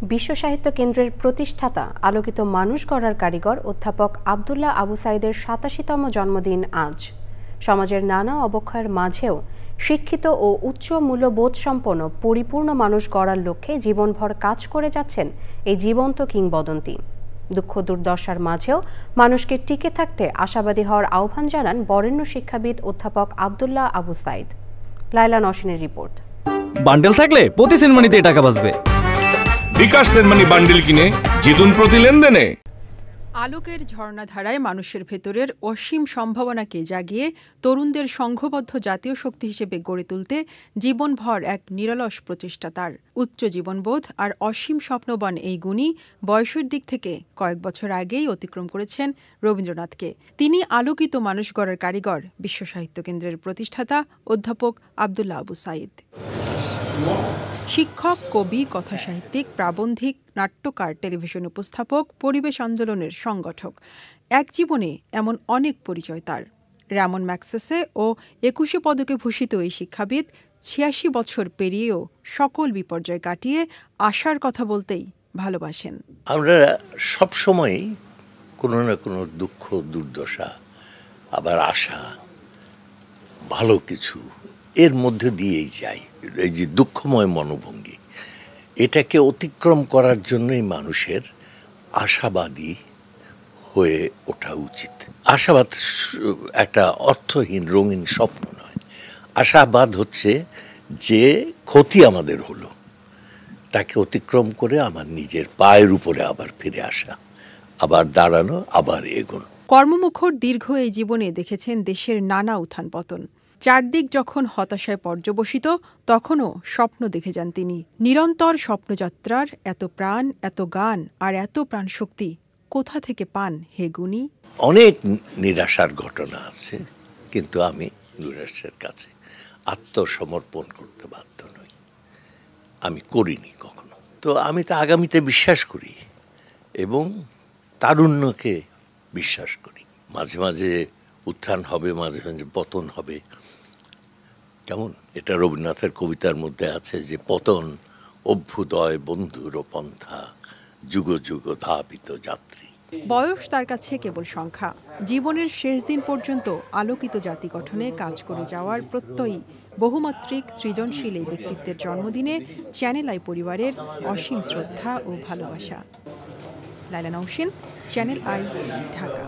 বিশ্ব সাহিত্য কেন্দ্রের প্রতিষ্ঠাতা আলোকিত মানুষ গড়ার কারিগর অধ্যাপক আব্দুল্লাহ আবু সাঈদের ৮৭তম জন্মদিন আজ। সমাজের নানা অবক্ষয়ের মাঝেও শিক্ষিত ও উচ্চ মূল্যবোধ সম্পন্ন পরিপূর্ণ মানুষ গড়ার লক্ষ্যে জীবনভর কাজ করে যাচ্ছেন এই জীবন্ত কিংবদন্তি। দুঃখ দুর্দশার মাঝেও মানুষকে টিকে থাকতে আশাবাদী হওয়ার আহ্বান জানান বরেণ্য শিক্ষাবিদ অধ্যাপক আব্দুল্লাহ আবু সাঈদ। লাইলা নওশিনের রিপোর্ট। বান্ডেল থাকলে প্রতি সেনমানিতে টাকা বাঁচবে। বিকাশ সেনমানি বান্ডেল কিনে জিতুন প্রতি লেনদেনে। আলোকের ঝর্ণাধারায় মানুষের ভেতরের অসীম সম্ভাবনাকে জাগিয়ে তরুণদের সংঘবদ্ধ জাতীয় শক্তি হিসেবে গড়ে তুলতে জীবনভর এক নিরলস প্রচেষ্টা তার। উচ্চ জীবনবোধ আর অসীম স্বপ্নবান এই গুণী বয়সের দিক থেকে কয়েক বছর আগেই অতিক্রম করেছেন রবীন্দ্রনাথকে। তিনি আলোকিত মানুষ গড়ার কারিগর, বিশ্ব সাহিত্য কেন্দ্রের প্রতিষ্ঠাতা অধ্যাপক আব্দুল্লাহ আবু সাঈদ। শিক্ষক, কবি, কথাসাহিত্যিক, প্রাবন্ধিক, নাট্যকার, টেলিভিশন উপস্থাপক, পরিবেশ আন্দোলনের সংগঠক। এক জীবনে এমন অনেক পরিচয় তার। র্যামন ম্যাগসেসে ও ২১ পদকে ভূষিত এই শিক্ষাবিদ ৮৬ বছর পেরিয়েও সকল বিপর্যয় কাটিয়ে আশার কথা বলতেই ভালোবাসেন। আমরা সবসময়ই কোনো না কোনো দুঃখ দুর্দশা, আবার আশা, ভালো কিছু এর মধ্যে দিয়েই যাই। এই যে দুঃখময় মনোভঙ্গি, এটাকে অতিক্রম করার জন্যই মানুষের আশাবাদী হয়ে ওঠা উচিত। আশাবাদ একটা অর্থহীন রঙিন স্বপ্ন নয়। আশাবাদ হচ্ছে যে ক্ষতি আমাদের হলো তাকে অতিক্রম করে আমার নিজের পায়ের উপরে আবার ফিরে আসা, আবার দাঁড়ানো, আবার এগোনো। কর্মমুখর দীর্ঘ এই জীবনে দেখেছেন দেশের নানা উত্থান পতন। চারদিক যখন হতাশায় পর্যবসিত, তখনও স্বপ্ন দেখে যান তিনি। নিরন্তর স্বপ্নযাত্রার এত প্রাণ, এত গান আর এত প্রাণশক্তি কোথা থেকে পান হে গুণী? অনেক নিরাশার ঘটনা আছে, কিন্তু আমি নিরাশার কাছে আত্মসমর্পণ করতে বাধ্য নই। আমি করিনি কখনো। তো আমি তো আগামীতে বিশ্বাস করি এবং তারুণ্যকে বিশ্বাস করি। মাঝে মাঝে উত্থান হবে, মাঝে মাঝে পতন হবে। কেমন এটা রবীন্দ্রনাথের কবিতার মধ্যে আছে যে পতন অভ্যুদয় বন্ধুর পন্থা, যুগ যুগ ধাবিত যাত্রী। বয়স তার কাছে কেবল সংখ্যা। জীবনের শেষ দিন পর্যন্ত আলোকিত জাতি গঠনে কাজ করে যাওয়ার প্রত্যয়ী বহুমাত্রিক সৃজনশীল এই ব্যক্তিত্বের জন্মদিনে চ্যানেল আই পরিবারের অসীম শ্রদ্ধা ও ভালোবাসা। লাইলা নওশিন, চ্যানেল আই, ঢাকা।